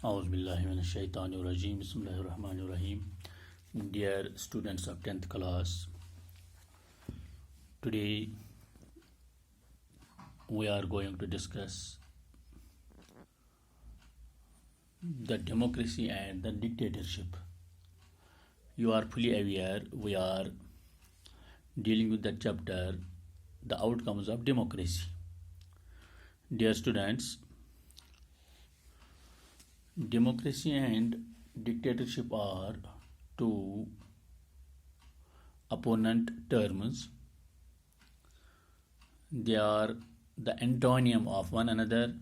Auzu billahi minash shaitanir rajim. Bismillahir rahmanir rahim. Dear students of 10th class, today we are going to discuss the democracy and the dictatorship. You are fully aware we are dealing with the chapter the outcomes of democracy. Dear students, democracy and dictatorship are two opponent terms. They are the antonym of one another.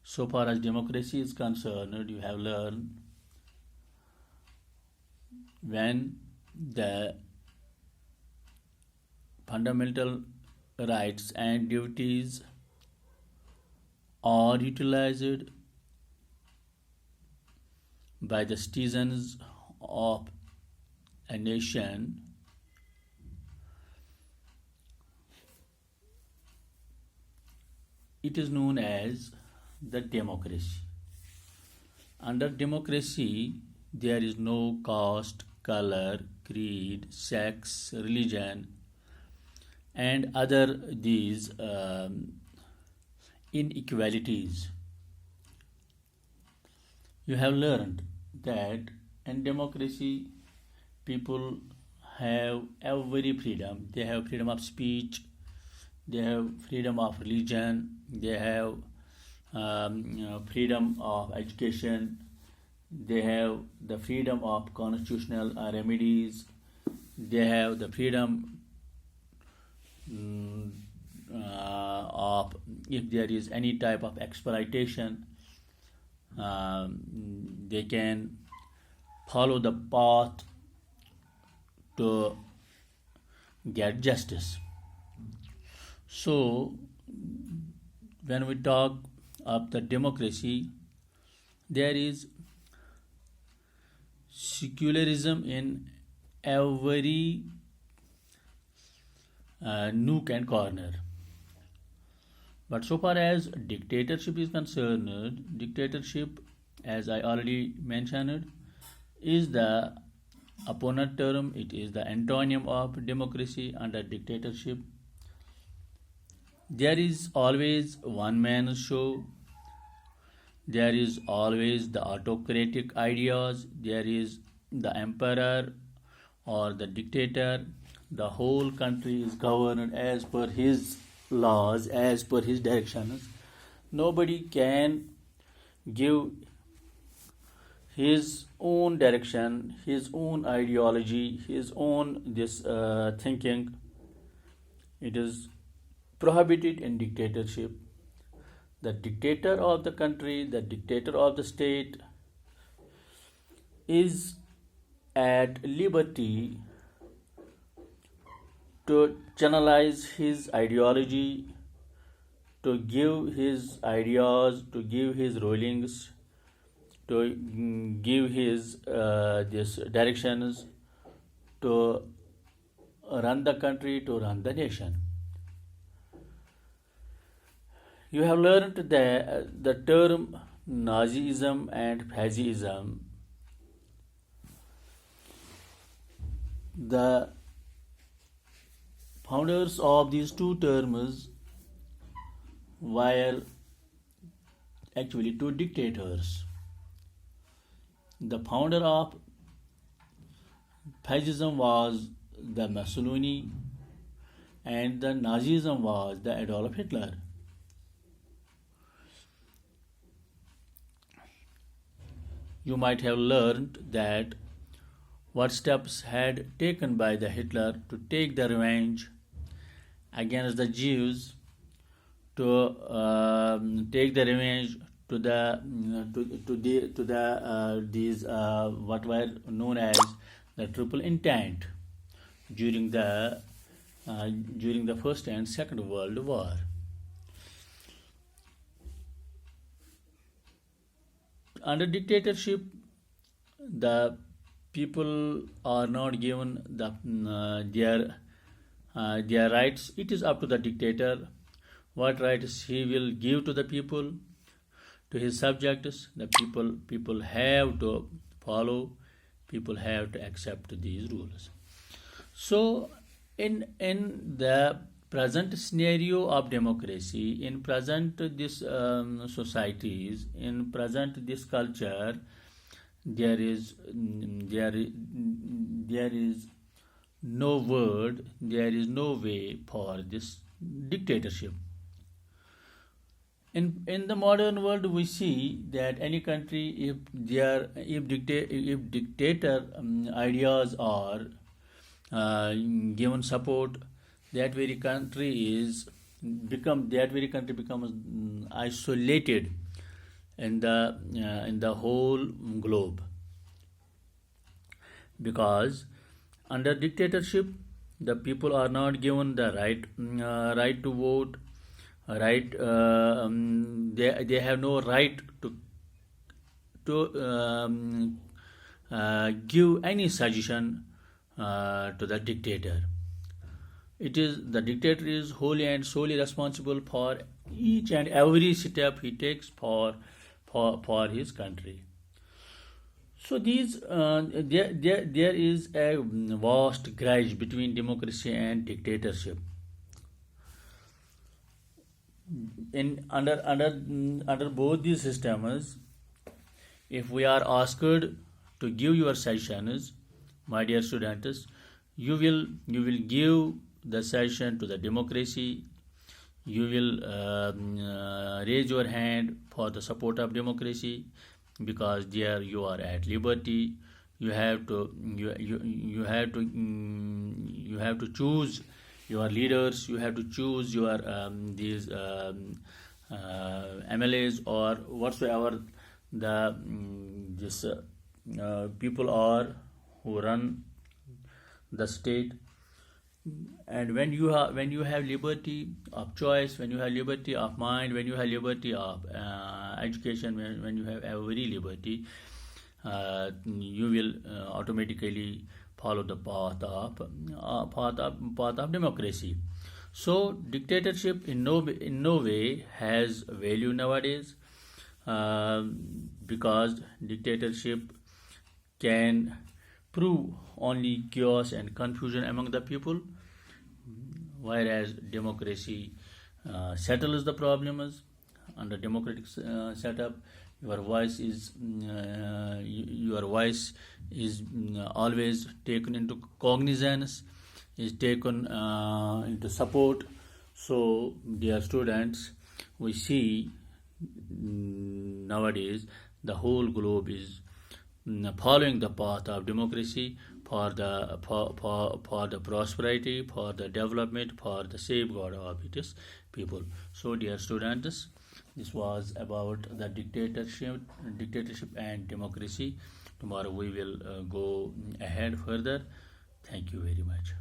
So far as democracy is concerned, you have learned when the fundamental rights and duties are utilized by the citizens of a nation, it is known as the democracy. Under democracy, there is no caste, color, creed, sex, religion, and other these inequalities. You have learned that in democracy, people have every freedom. They have freedom of speech, they have freedom of religion, they have freedom of education, they have the freedom of constitutional remedies, they have the freedom of if there is any type of exploitation, they can follow the path to get justice. So, when we talk of the democracy, there is secularism in every nook and corner. But so far as dictatorship is concerned, dictatorship, as I already mentioned, is the opponent term. It is the antonym of democracy. Under dictatorship, there is always one man show. There is always the autocratic ideas. There is the emperor or the dictator. The whole country is governed as per his laws, as per his directions. Nobody can give his own direction, his own ideology, his own thinking. It is prohibited in dictatorship. The dictator of the country, the dictator of the state is at liberty to channelize his ideology, to give his ideas, to give his rulings, to give his directions, to run the country, to run the nation. You have learned the term Nazism and Fascism. The founders of these two terms were actually two dictators. The founder of fascism was the Mussolini, and the Nazism was the Adolf Hitler. You might have learned that what steps had taken by the Hitler to take the revenge against the Jews, to take the revenge to these what were known as the triple intent during the First and Second World War. Under dictatorship, the people are not given their rights. It is up to the dictator what rights he will give to the people, to his subjects. The people have to follow, people have to accept these rules. So in the present scenario of democracy, in present this societies, in present this culture, there is no word, there is no way for this dictatorship. In the modern world, we see that any country, if dictator ideas are given support, that very country becomes isolated in the whole globe, because under dictatorship the people are not given the right to vote, they have no right to give any suggestion to the dictator. The dictator is wholly and solely responsible for each and every step he takes for his country. So there is a vast grudge between democracy and dictatorship. Under both these systems, if we are asked to give your suggestions, my dear students, you will give the suggestion to the democracy. You will raise your hand for the support of democracy, because there you are at liberty. You have to choose your leaders. You have to choose your these MLAs or whatsoever the people are who run the state. And when you have liberty of choice, when you have liberty of mind, when you have liberty of education, when you have every liberty, you will automatically follow the path of democracy. So dictatorship in no way has value nowadays, because dictatorship can prove only chaos and confusion among the people, whereas democracy settles the problems. Under democratic setup, your voice is always taken into cognizance, is taken into support. So dear students, we see nowadays the whole globe is following the path of democracy for the prosperity, for the development, for the safeguard of its people. So dear students, this was about the dictatorship and democracy. Tomorrow we will go ahead further. Thank you very much.